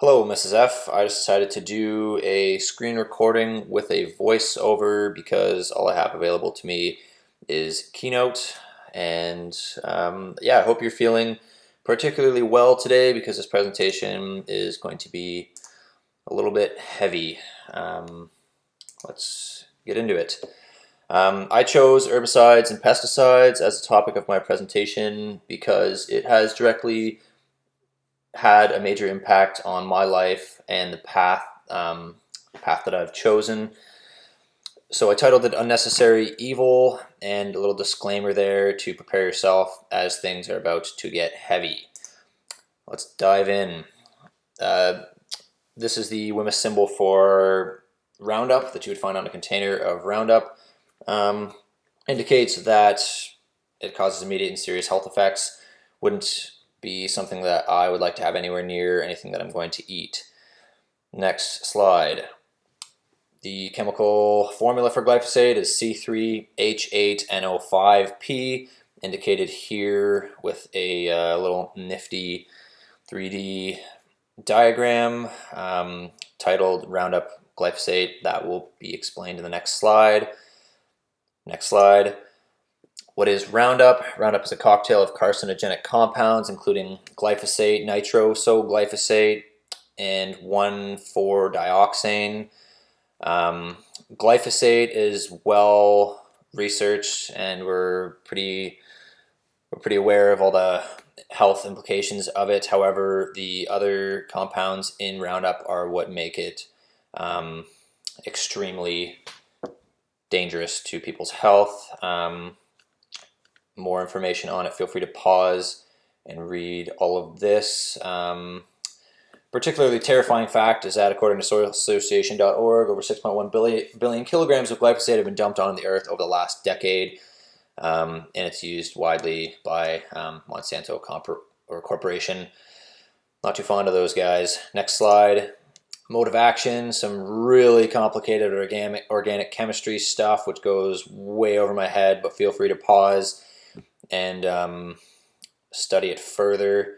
Hello, Mrs. F. I just decided to do a screen recording with a voiceover because all I have available to me is Keynote. And yeah, I hope you're feeling particularly well today because this presentation is going to be a little bit heavy. Let's get into it. I chose herbicides and pesticides as the topic of my presentation because it has directly had a major impact on my life and the path that I've chosen. So I titled it Unnecessary Evil, and a little disclaimer there to prepare yourself as things are about to get heavy. Let's dive in. Uh, this is the WHMIS symbol for Roundup that you would find on a container of Roundup. Indicates that it causes immediate and serious health effects. Wouldn't be something that I would like to have anywhere near anything that I'm going to eat. Next slide. The chemical formula for glyphosate is C3H8NO5P, indicated here with a little nifty 3D diagram titled Roundup Glyphosate. That will be explained in the next slide. Next slide. What is Roundup? Roundup is a cocktail of carcinogenic compounds, including glyphosate, nitrosoglyphosate, and 1,4-dioxane. Glyphosate is well researched, and we're pretty aware of all the health implications of it. However, the other compounds in Roundup are what make it extremely dangerous to people's health. More information on it, feel free to pause and read all of this. Particularly terrifying fact is that according to soilassociation.org, over 6.1 billion kilograms of glyphosate have been dumped on the earth over the last decade, and it's used widely by Monsanto Corporation. Not too fond of those guys. Next slide. Mode of action, some really complicated organic chemistry stuff which goes way over my head, but feel free to pause and study it further.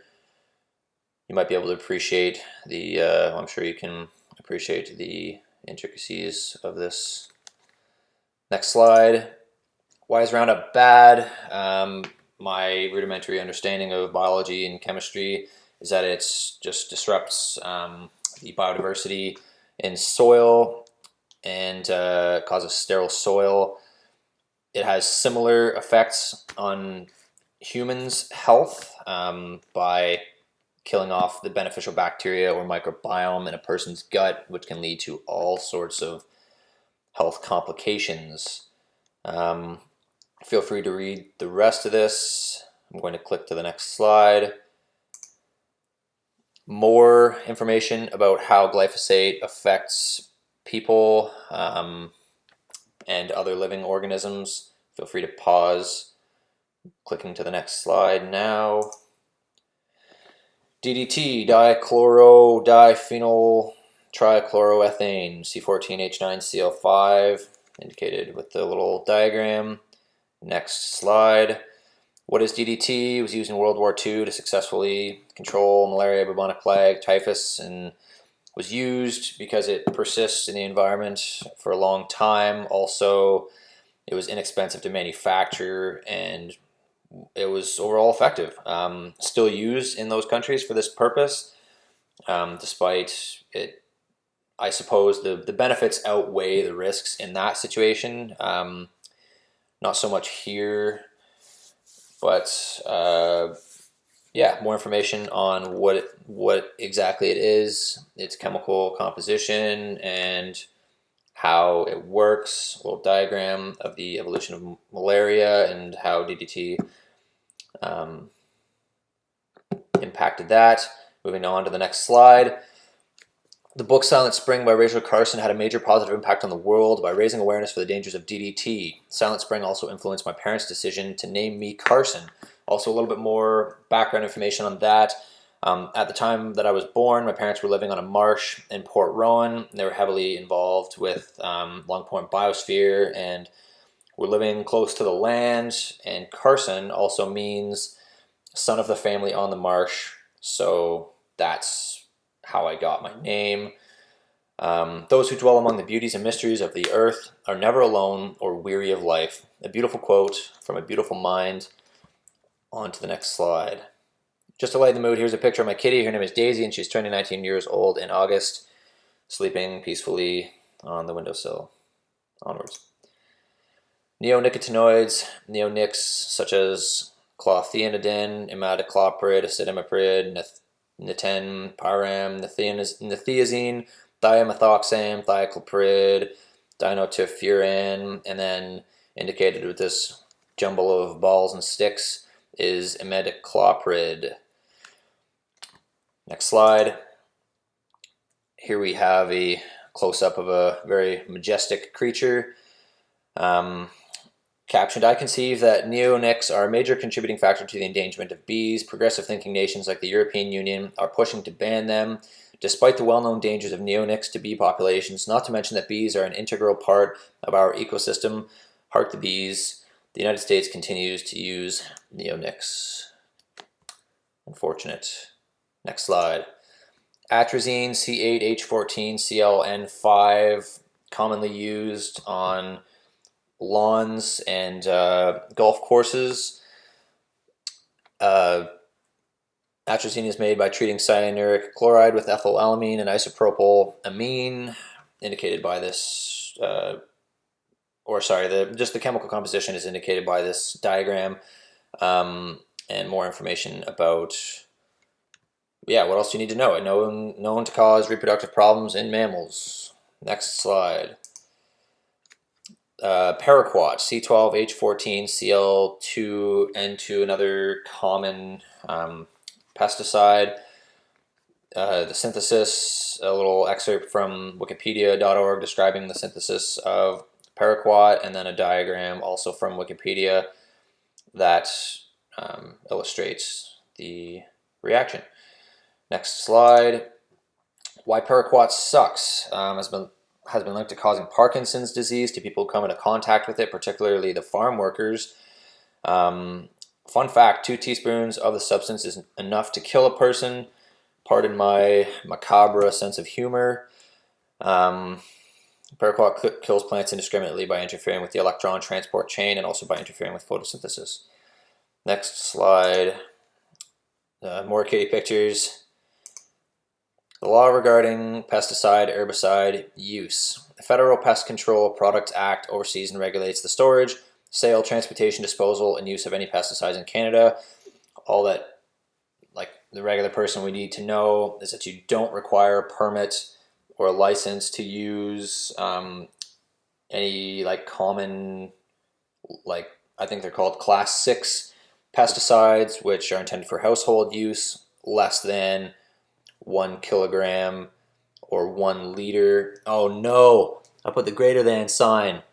You might be able to appreciate I'm sure you can appreciate the intricacies of this. Next slide. Why is Roundup bad? My rudimentary understanding of biology and chemistry is that it just disrupts the biodiversity in soil and causes sterile soil. It has similar effects on humans' health by killing off the beneficial bacteria or microbiome in a person's gut, which can lead to all sorts of health complications. Feel free to read the rest of this. I'm going to click to the next slide. More information about how glyphosate affects people and other living organisms. Feel free to pause. Clicking to the next slide now. DDT, dichloro-diphenyl trichloroethane, C14H9Cl5, indicated with the little diagram. Next slide. What is DDT? It was used in World War II to successfully control malaria, bubonic plague, typhus, and was used because it persists in the environment for a long time. Also, it was inexpensive to manufacture, and it was overall effective. Still used in those countries for this purpose, despite it. I suppose the benefits outweigh the risks in that situation. Not so much here, but yeah, more information on what exactly it is, its chemical composition, and how it works. A little diagram of the evolution of malaria and how DDT impacted that. Moving on to the next slide. The book Silent Spring by Rachel Carson had a major positive impact on the world by raising awareness for the dangers of DDT. Silent Spring also influenced my parents' decision to name me Carson. Also a little bit more background information on that. At the time that I was born, my parents were living on a marsh in Port Rowan. They were heavily involved with Long Point Biosphere and were living close to the land. And Carson also means son of the family on the marsh. So that's how I got my name. Those who dwell among the beauties and mysteries of the earth are never alone or weary of life. A beautiful quote from a beautiful mind. On to the next slide. Just to lighten the mood, here's a picture of my kitty. Her name is Daisy, and she's turning 19 years old in August, sleeping peacefully on the windowsill. Onwards. Neonicotinoids, neonics such as clothianidin, imidacloprid, acetamiprid, niten, pyram, nithiazine, thiamethoxam, thiacloprid, dinotefuran, and then indicated with this jumble of balls and sticks is imidacloprid. Next slide. Here we have a close-up of a very majestic creature. Captioned, I conceive that neonics are a major contributing factor to the endangerment of bees. Progressive thinking nations like the European Union are pushing to ban them, despite the well-known dangers of neonics to bee populations, not to mention that bees are an integral part of our ecosystem. Hark the bees. The United States continues to use neonics. Unfortunate. Next slide. Atrazine, C8H14, CLN5, commonly used on lawns and golf courses. Atrazine is made by treating cyanuric chloride with ethylamine and isopropyl amine, indicated by this, just the chemical composition is indicated by this diagram, and more information about, what else do you need to know? Known to cause reproductive problems in mammals. Next slide. Paraquat, C12H14, Cl2N2, another common pesticide. The synthesis, a little excerpt from wikipedia.org describing the synthesis of paraquat, and then a diagram also from Wikipedia that illustrates the reaction. Next slide. Why paraquat sucks has been linked to causing Parkinson's disease to people who come into contact with it, particularly the farm workers. Fun fact, 2 teaspoons of the substance is enough to kill a person. Pardon my macabre sense of humor. Paraquat kills plants indiscriminately by interfering with the electron transport chain and also by interfering with photosynthesis. Next slide. More kitty pictures. The law regarding pesticide, herbicide use. The Federal Pest Control Products Act oversees and regulates the storage, sale, transportation, disposal, and use of any pesticides in Canada. All that, like the regular person, we need to know is that you don't require a permit or a license to use any common, I think they're called Class 6 pesticides, which are intended for household use, less than 1 kilogram or 1 liter. Oh no, I put the greater than sign.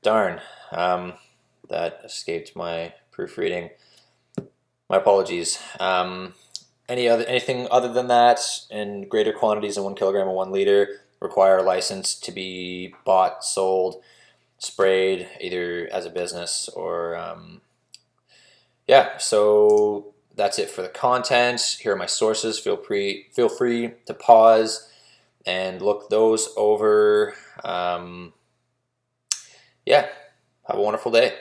Darn, that escaped my proofreading. My apologies. Anything other than that in greater quantities than 1 kilogram or 1 liter require a license to be bought, sold, sprayed, either as a business or so that's it for the content. Here are my sources. Feel free to pause and look those over. Have a wonderful day.